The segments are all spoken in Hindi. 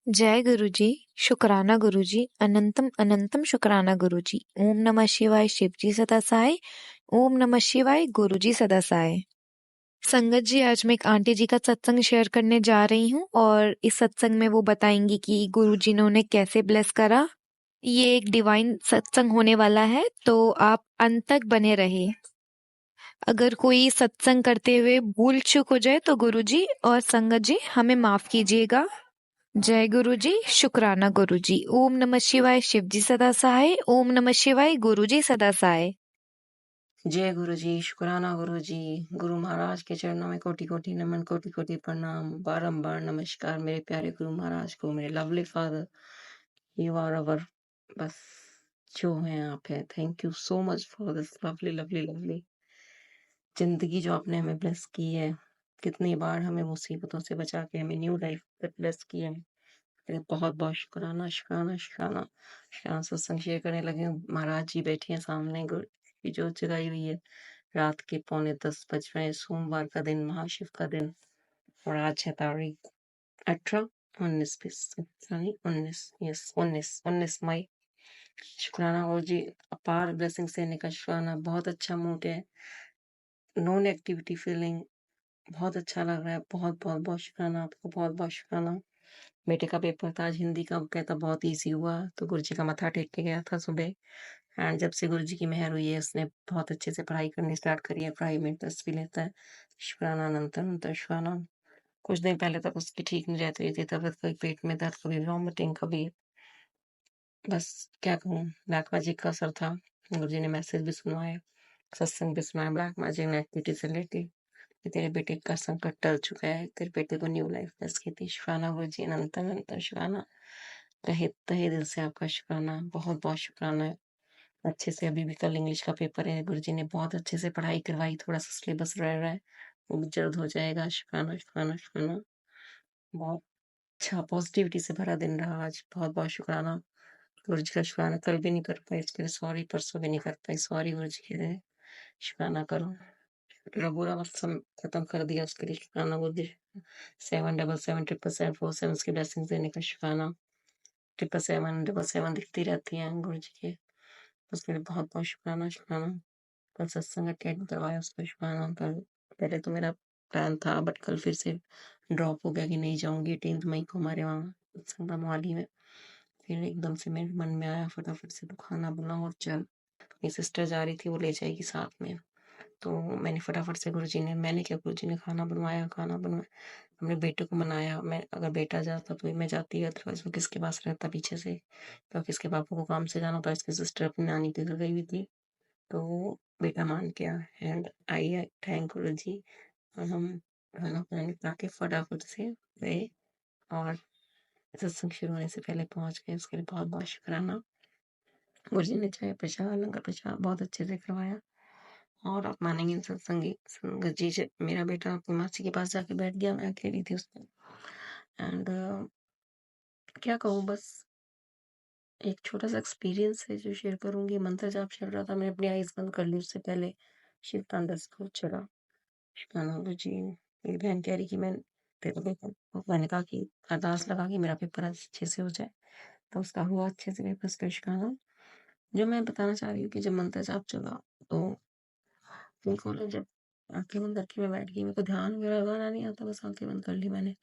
जय गुरुजी, शुक्राना गुरुजी, अनंतम अनंतम शुक्राना गुरुजी। ओम नमः शिवाय शिवजी सदा साय। ओम नमः शिवाय गुरुजी सदा साय। संगत जी, आज मैं एक आंटी जी का सत्संग शेयर करने जा रही हूँ और इस सत्संग में वो बताएंगी कि गुरुजी ने उन्हें कैसे ब्लेस करा। ये एक डिवाइन सत्संग होने वाला है, तो आप अंत तक बने रहिए। अगर कोई सत्संग करते हुए भूल चूक हो जाए तो गुरुजी और संगत जी हमें माफ कीजिएगा। जय गुरुजी, शुक्राना गुरुजी। ओम नमः शिवाय शिवजी सदा सहाय। ओम नमः शिवाय गुरुजी सदा सहाय। जय गुरु जी, शुक्राना गुरु जी। गुरु महाराज के चरणों में कोटि कोटि नमन, कोटि कोटि प्रणाम, बारंबार नमस्कार मेरे प्यारे गुरु महाराज को, मेरे lovely father. You are our, बस जो हैं आप हैं। Thank you so much for this lovely lovely lovely जिंदगी जो आपने हमें ब्लेस की है। कितनी बार हमें मुसीबतों से बचा के हमें न्यू लाइफ पे ब्लेस किया है। तेरे बहुत बहुत शुक्राना शुक्राना शुक्राना। शुक्राना सत्संग शेयर करने लगे हूँ। महाराज जी बैठे हैं सामने, गुरु की जोत जगाई हुई है। रात के 9:45 बज रहे हैं, सोमवार का दिन, महाशिव का दिन। और आज है तारीख 18 19 19 यस 19 मई। शुक्राना गुरु जी, अपार ब्लेसिंग देने का शुक्राना। बहुत अच्छा मूड है, नो नेगेटिविटी फीलिंग, बहुत अच्छा लग रहा है। बहुत बहुत बहुत शुक्राना आपको, बहुत बहुत शुक्राना। बेटे का पेपर था आज हिंदी का, वो कहता बहुत ईजी हुआ, तो गुरु जी का मत्था टेक के गया था सुबह। एंड जब से गुरु जी की मेहर हुई है, उसने बहुत अच्छे से पढ़ाई करनी स्टार्ट करी है, पढ़ाई में इंटरेस्ट भी लेता है। शुक्राना अनंत अनंत शुक्राना। कुछ दिन पहले तक उसकी ठीक नहीं रहती थी तबीयत, कभी पेट में दर्द, कभी वॉमिटिंग, कभी बस क्या कहूँ, ब्लैक मैजिक का असर था। गुरु जी ने मैसेज भी सुनवाए, सत्संग भी सुनाया ब्लैक मैजिक एक्टिविटी से रिलेटेड कि तेरे बेटे का संकट टल चुका है, तेरे बेटे को न्यू लाइफ ब्लेस की थी। शुक्राना गुरु जी, अनंत अनंत शुक्राना। तहे तहे दिल से आपका शुक्राना, बहुत बहुत शुक्राना है। अच्छे से, अभी भी कल इंग्लिश का पेपर है, गुरुजी ने बहुत अच्छे से पढ़ाई करवाई, थोड़ा सा सिलेबस रह रहा है, वो भी जल्द हो जाएगा। शुक्राना शुक्राना शुक्राना। बहुत अच्छा पॉजिटिविटी से भरा दिन रहा आज, बहुत बहुत शुक्राना। गुरु जी का शुक्राना, कल भी नहीं कर पाई इसके लिए सॉरी, परसों भी नहीं कर पाई सॉरी गुरु जी के लिए। शुक्राना करो, मेरा बुरा वक्त खत्म कर दिया उसके लिए शुक्राना गुरु जी। 7777747 की ब्लेसिंग देने का शुक्राना। 77777 दिखती रहती है गुरु जी के, उसके लिए बहुत बहुत शुक्राना शुक्राना। कल सत्संग अटेंड करवाया उसका शुक्राना। कल पहले तो मेरा प्लान था, बट कल फिर से ड्रॉप हो गया कि नहीं जाऊंगी। 18 मई को हमारे वहाँ सत्संग था मोहाली में। फिर एकदम से मेरे मन में आया फटाफट से तो खाना बनाओ और चल। मेरी सिस्टर जा रही थी, वो ले जाएगी साथ में। तो मैंने फटाफट से मैंने क्या, गुरुजी ने खाना बनवाया, अपने बेटे को मनाया। मैं अगर बेटा जाता तो मैं जाती, अदरवाइज वो किसके पास रहता पीछे से, क्योंकि इसके पापा को काम से जाना था, इसकी सिस्टर अपनी नानी के घर गई हुई थी। तो बेटा मान गया एंड आई थैंक गुरु जी। और हम खाना पानी खा के फटाफट से गए और सत्संग शुरू होने से पहले पहुंच गए, उसके लिए बहुत बहुत शुक्राना। गुरु जी ने चाय प्रसाद, लंगर प्रसाद बहुत अच्छे से करवाया। और आप मानेंगे सत्संगी संगत जी से मेरा बेटा अपनी मासी के पास जाके बैठ गया, मैं अकेली थी उसमें। एंड क्या कहूँ, बस एक छोटा सा एक्सपीरियंस है जो शेयर करूंगी। मंत्र जाप चल रहा था, मैंने अपनी आईज बंद कर ली, उससे पहले शिव तांडव स्कोर चला। शुक्राना गुरु जी। मेरी बहन कह रही कि मैं तेरे पेपर, मैंने कहा कि अरदास लगा कि मेरा पेपर अच्छे से हो जाए, तो उसका हुआ अच्छे से पेपर। उसका शुक्राना। जो मैं बताना चाह रही हूँ कि जब मंत्र जाप चला तो बिल्कुल, जब आंखें बंद करके मैं बैठ गई, मेरे को ध्यान वगैरह लगाना नहीं आता, बस आंखें बंद कर ली मैंने।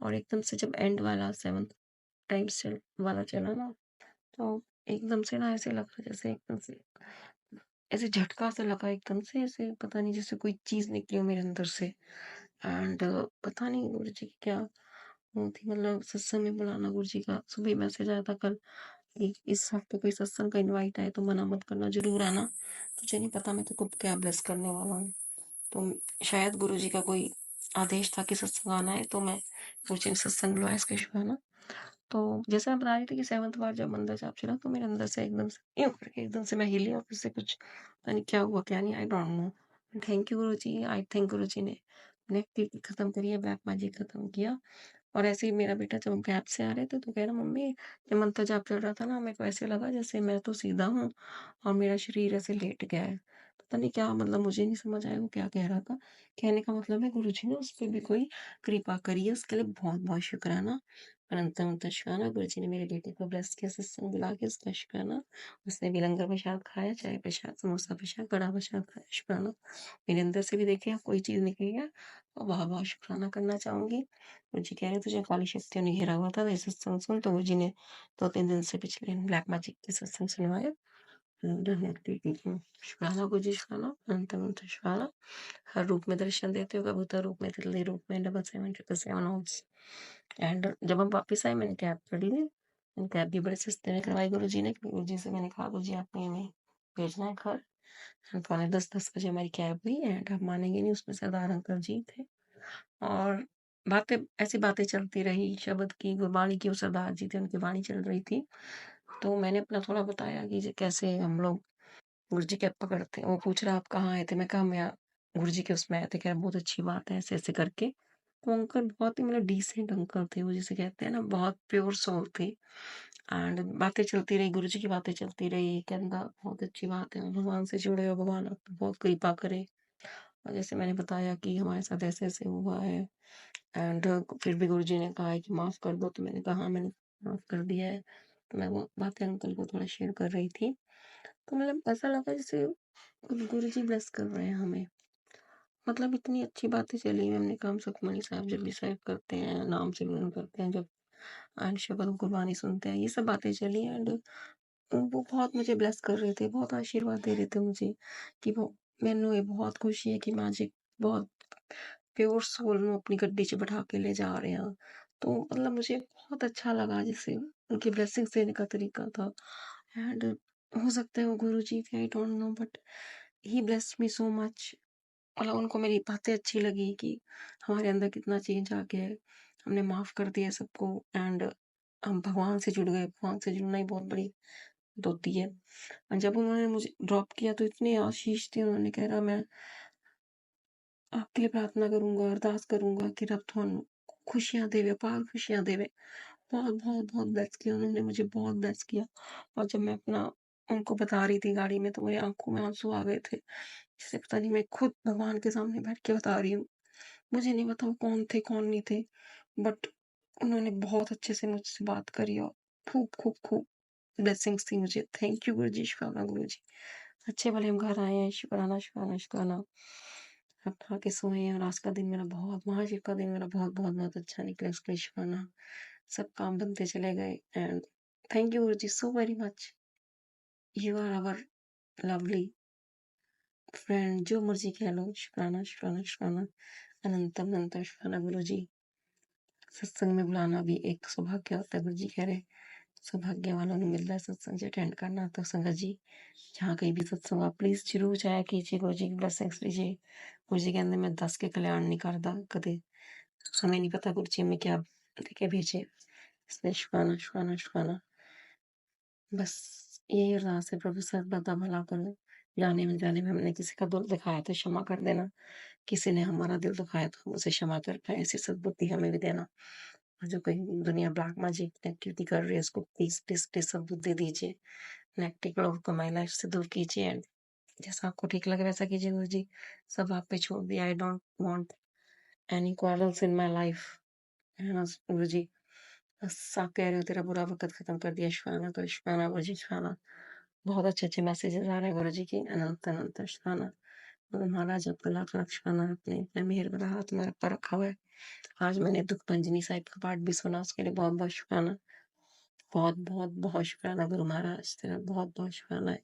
और एकदम से जब एंड वाला 7th टाइम्स वाला चला ना, तो एकदम से ना ऐसे लगा जैसे एकदम से ऐसे झटका सा लगा, एकदम से ऐसे पता नहीं जैसे कोई चीज निकली हो मेरे अंदर से। एंड पता नहीं गुरु जी की क्या वो थी, मतलब सत्संग में बुलाना। गुरु जी का सुबह मैसेज आया था कल कि इस हफ्ते कोई सत्संग का इनवाइट आए तो मना मत करना, जरूर आना। तुझे नहीं पता मैं तेको क्या ब्लेस करने वाला हूँ। तो शायद गुरु जी का कोई आदेश था कि सत्संग आना है, तो मैं गुरु जी ने सत्संग बुलाया इसका शुक्राना। तो जैसे मैं बता रही थी कि 7th बार जब मंदिर जाप चला तो मेरे अंदर से एकदम से यूं करके एकदम से मैं हिली और फिर से कुछ पता नहीं क्या हुआ क्या नहीं, I don't know. Thank you Guru ji, I think गुरु जी ने नेगेटिविटी खत्म करी है, ब्लैक मैजिक खत्म किया। और ऐसे ही मेरा बेटा जब हम कैब से आ रहे थे तो कह रहा मम्मी, जब मंत्र जाप चल रहा था ना, मेरे को ऐसे लगा जैसे मैं तो सीधा हूँ और मेरा शरीर ऐसे लेट गया है। पता नहीं क्या मतलब मुझे नहीं समझ आया वो क्या कह रहा था। कहने का मतलब है गुरुजी ने उस पे भी कोई कृपा करी है, उसके लिए बहुत-बहुत शुक्राना। अनंत-अनंत शुक्राना गुरुजी ने मेरे बेटे को ब्लेस किया सत्संग बुला के, उसका शुक्राना। उसने भी लंगर प्रसाद खाया, चाय प्रसाद, समोसा प्रसाद, कड़ा प्रसाद खाया, शुक्राना। मेरे अंदर से भी देखिए कोई चीज़ निकली है, तो बहुत-बहुत शुक्राना करना चाहूँगी। गुरुजी कह रहे तुझे काली शक्तियों ने घेरा हुआ था, ये सत्संग सुन। तो गुरुजी ने 2-3 दिन से पिछले ब्लैक मैजिक के सत्संग सुनवाए। शुक्राना गुरुजी, शुक्राना, अनंत-अनंत शुक्राना। हर रूप में दर्शन देते हो, कबूतर रूप में, तितली रूप में, 777 ओम्स। एंड जब हम वापस आए मैंने कैब कर ली। कैब भी बड़े सस्ते में करवाई गुरुजी ने, क्योंकि गुरुजी से मैंने कहा गुरुजी आपने हमें भेजना है घर। एंड पौने 10 बजे हमारी कैब हुई एंड आप मानेंगे नहीं उसमें सरदार अंकल जी थे। और बातें ऐसी बातें चलती रही, शब्द की, गुरबाणी की, वो सरदार जी थे, उनकी वाणी चल रही थी। तो मैंने अपना थोड़ा बताया कि कैसे हम लोग गुरुजी कैब पकड़ते हैं। वो पूछ रहा आप कहाँ आए थे? मैं कहा मैं गुरुजी के उसमें आए थे। कह रहा बहुत अच्छी बात है, ऐसे-ऐसे करके। तो अंकल बहुत ही मतलब डिसेंट अंकल थे, वो जिसे कहते हैं ना बहुत प्योर सोल थे। एंड बातें चलती रही, गुरुजी की बातें चलती रही। कहना बहुत अच्छी बात है, भगवान से जुड़े हो, भगवान आप पे बहुत कृपा करे। और जैसे मैंने बताया कि हमारे साथ ऐसे-ऐसे हुआ है एंड फिर भी गुरुजी ने कहा है कि माफ़ कर दो, तो मैंने कहा हाँ, मैंने माफ़ कर दिया है। तो मैं वो बातें अंकल को थोड़ा शेयर कर रही थी। तो मतलब ऐसा लगा जैसे गुरुजी ब्लेस कर रहे हैं हमें। मतलब इतनी अच्छी बातें चली। हमने कहा हम सुखमनी साहिब जब भी साहिब करते हैं, नाम सिमरन करते हैं, जब एंड शबद गुरबानी सुनते हैं, ये सब बातें चली एंड वो बहुत मुझे ब्लेस कर रहे थे, बहुत आशीर्वाद दे रहे थे मुझे कि वो मैनू ये बहुत खुशी है कि मां जी बहुत प्योर सोल ਨੂੰ अपनी गड्डी 'ਚ बिठा के ले जा रहे हैं। तो मतलब मुझे बहुत अच्छा लगा जैसे उनकी ब्लेसिंग्स देने का तरीका था। एंड हो सकता है वो गुरुजी थे, I don't know, but he blessed me so much. मतलब उनको मेरी बातें अच्छी लगी कि हमारे अंदर कितना चेंज आ गया है, हमने माफ़ कर दिया सबको एंड हम भगवान से जुड़ गए। भगवान से जुड़ना ही बहुत बड़ी बात होती है। और जब उन्होंने मुझे ड्रॉप किया तो इतने आशीष थे, उन्होंने कह रहा मैं आपके लिए प्रार्थना करूँगा, अरदास करूँगा कि रब तुहानू खुशियाँ देवे, अपार खुशियाँ देवे। बहुत ब्लेस किया उन्होंने मुझे, बहुत ब्लेस किया। और जब मैं अपना उनको बता रही थी गाड़ी में तो मेरी आँखों में आँसू आ गए थे। जैसे पता नहीं मैं खुद भगवान के सामने बैठ के बता रही हूँ। मुझे नहीं पता वो कौन थे, कौन नहीं थे, बट उन्होंने बहुत अच्छे से मुझसे बात करी और खूब ब्लेसिंग्स थी मुझे। थैंक यू गुरुजी, शुक्राना गुरुजी। अच्छे भले हम घर आए हैं, शुक्राना, शुक्राना, शुक्राना। अब खा के सोए हैं और आज का दिन मेरा बहुत महाशिव का दिन मेरा बहुत अच्छा निकला, उसके लिए शुक्राना। सब काम बनते चले गए and thank you Guruji so very much. You are our lovely friend, जो मर्जी कह लो। शुक्राना, शुक्राना, शुक्राना, अनंतम अनंत शुक्राना गुरुजी। सत्संग में बुलाना भी एक सौभाग्य होता है। गुरुजी कह रहे सौभाग्य वालों ਨੂੰ मिलता है सत्संग अटेंड करना। तो संगत जी जहाँ कहीं भी सत्संग आप प्लीज जरूर जाया कीजिए, गुरुजी की ब्लेसिंग्स लीजिए। गुरुजी कहते मैं 10 के कल्याण नहीं करता कदे, हमें नहीं पता गुरुजी हमें क्या देके भेजे। इसलिए शुक्राना, शुक्राना, शुक्राना। बस यही अरदास है, प्रभु सर्वदा भला करो। जाने में जाने में हमने किसी का दिल दिखाया तो क्षमा कर देना, किसी ने हमारा दिल दुखाया तो हम उसे क्षमा कर पाए, ऐसी सद्बुद्धि हमें भी देना। और जो कोई दुनिया ब्लैक मैजिक एक्टिविटी कर रही है उसको प्लीज प्लीज प्लीज सद्बुद्धि दीजिए। नेगेटिव लोगों को हमारी लाइफ से दूर कीजिए एंड जैसा आपको ठीक लगे वैसा कीजिए। गुरु जी सब आप पे छोड़ दिया। I don't want any quarrels in my life, है ना गुरु जी। बस आप कह रहे हो तेरा बुरा वक्त खत्म कर दिया, शुक्राना। तो शुक्राना गुरु जी, शुक्राना। बहुत अच्छे मैसेजेस आ रहे हैं गुरु जी की। अनंत अनंत शुक्राना। और महाराज आपका लाख लाख शुक्राना, आपने अपने मेहर भरा हाथ मेरे पर रखा हुआ है। आज मैंने दुख पंजनी साहिब का पाठ भी सुना, उसके लिए बहुत बहुत शुक्राना। बहुत शुक्राना गुरु महाराज, तेरा बहुत शुक्राना है।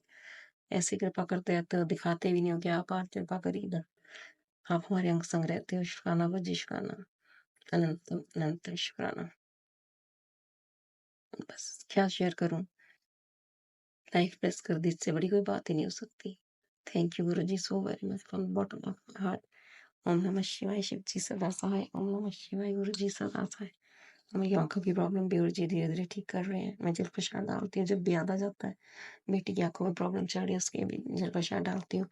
ऐसी कृपा करते रहते हो, दिखाते भी नहीं हो कि आप आज कृपा करिए ना, आप हमारे अंग संग रहते हो। शुक्राना वजी, शुक्राना, अनंत अनंत शुक्राना। बस क्या शेयर करूं, लाइफ ब्लेस कर दी, इससे बड़ी कोई बात ही नहीं हो सकती। Thank you Guru ji so very much from bottom of my heart. ओम नमः शिवाय, शिव जी सदा सहाय। ओम नमः शिवाय, गुरु जी सदा सहाय। मेरी आंखों की प्रॉब्लम भी गुरु जी धीरे धीरे ठीक कर रहे हैं। मैं जल प्रसाद डालती हूँ जब भी याद आ जाता है बेटी की आंखों में प्रॉब्लम चल रही है, उसके भी जल प्रसाद डालती हूँ,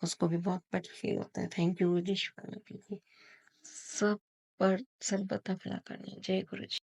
उसको भी बहुत बेटर फील होता है। थैंक यू गुरु जी, शुक्राना। सब पर सर्वदा भला करना। जय गुरु जी।